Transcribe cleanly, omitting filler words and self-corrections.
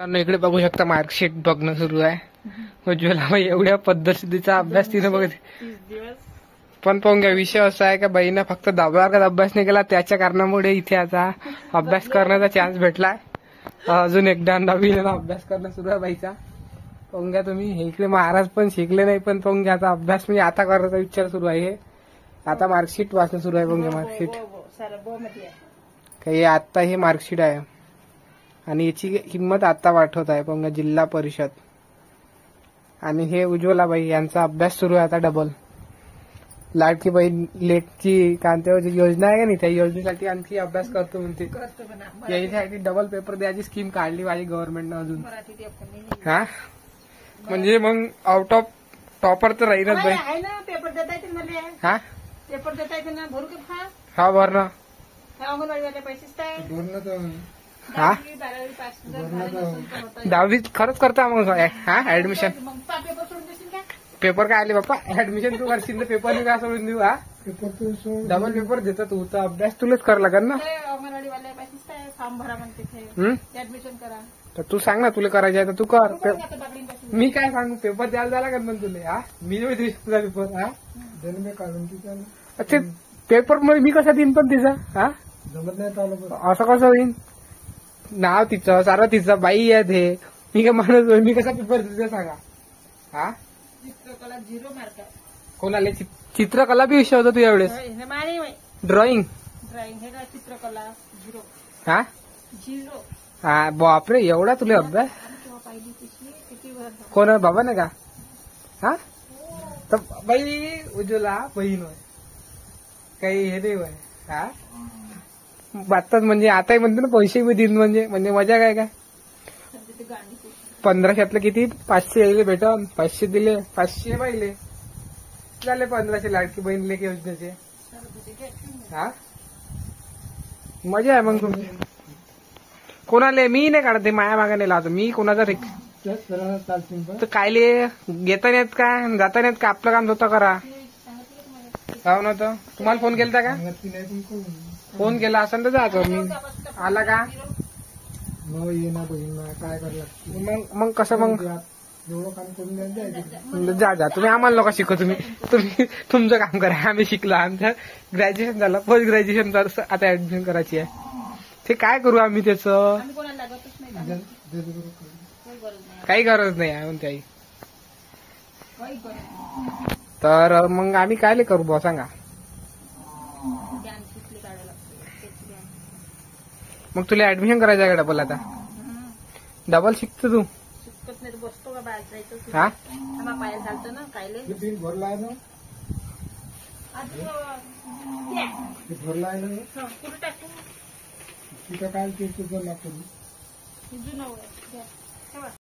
इकडे बघू शकता मार्कशीट बघणं सुरू आहे. उज्ज्वला बाई एवढ्या पद्धतीचा अभ्यास तिने बघत. पण पाहून घ्या विषय असा आहे का बाईनं फक्त 10 वर्गात अभ्यास नाही केला, त्याच्या कारणामुळे इथे आता अभ्यास करण्याचा चान्स भेटलाय. अजून एकदा 9वीला अभ्यास करणं सुरू आहे बाईचा. पाहून घ्या तुम्ही. हे इकडे महाराज पण शिकले नाही, पण पाहून घ्या आता अभ्यास म्हणजे आता करण्याचा विचार सुरू आहे. आता मार्कशीट वाचणं सुरू आहे. पाहून घ्या मार्कशीट काही आता हे मार्कशीट आहे आणि याची किंमत आता वाटवत आहे. पाहून घ्या जिल्हा परिषद. आणि हे उज्ज्वलाबाई यांचा अभ्यास सुरू आहे आता डबल. लाडकी बहीण लेटची कांत्यावरची योजना आहे का नाही, त्या योजनेसाठी आणखी अभ्यास करतो म्हणते. याच्यासाठी डबल पेपर द्यायची स्कीम काढली माझी गव्हर्नमेंटनं अजून. हा म्हणजे मग आउट ऑफ टॉपर तर राहीलच बाई. पेपर देता येते मला. हा पेपर देता येते ना. भरू का? हा भर ना. अंगणवाडीवाले पैसेच हा 10वी खरंच करता मग हा ऍडमिशन. पेपर सोडून देशील का? पेपर काय आले बाप्पा, ऍडमिशन तू करशील तर पेपर काय सोडून देऊ. हा डबल पेपर देतात तू तर अभ्यास तुलाच करावं लागेल ना. अंगणवाडीवाले पैसेच काय फॉर्म भरा म्हणते ऍडमिशन करा. तर तू सांग ना तुला करायचं आहे तर तू कर. मी काय सांगू, पेपर द्यायला झाला का मग तुला. हा मी तुझा पेपर. हा अच्छा पेपर मी कसा देईन पण तिचा. हा जमत नाही असं कसं होईन. नाव तिचं सारं तिचं बाई आहे ते. मी काय माणूस मी कसा पेपर देते सांगा. हा चित्रकला 0 मार्क. कोणाला चित्रकला बी विषय होता तू यावेळेस. ड्रॉइंग हे का चित्रकला 0. हा 0. हा बापरे एवढा तुला अभ्यास. कोण बाबा नाही का. हा तर बाई उज्ज्वला बहीण होय काही हे नाही होय. हा बातच म्हणजे आताही म्हणते ना पैसे बी देईन म्हणजे मजा काय काय. 1500 किती 500 यायले भेटन. 500 दिले 500 पाहिले झाले 1500 लाडकी बहीण लेख योजनेचे. हा मजा आहे मग तुमची. कोणाले मी नाही काढत माया मागा नाही लावतो मी कोणाचा तर कायले घेता नाहीत का जाता नाहीत का. आपलं काम स्वतः करा. हो नव्हतं तुम्हाला फोन केलता का. फोन केला असं तर जातो मी. आला का काय करायला मग कसं मग एवढं काम करून जा तुम्ही आम्हाला नका शिकू. तुम्ही तुमचं काम करा. आम्ही शिकलो. आमचं ग्रॅज्युएशन झालं. पोस्ट ग्रॅज्युएशन आता ऍडमिशन करायची आहे. ते काय करू आम्ही त्याचं काही गरज नाही आहे म्हणते आई. तर मग आम्ही काय करू बुवा सांगा. मग तुला ऍडमिशन करायचं आहे का डबल. आता डबल शिकतो तू. बसतो का बाहेर हा पाया चालतं ना कायले भरलाय ना. भरलाय ना कुठे टाकू तिथं काय ते तुझं लागतो.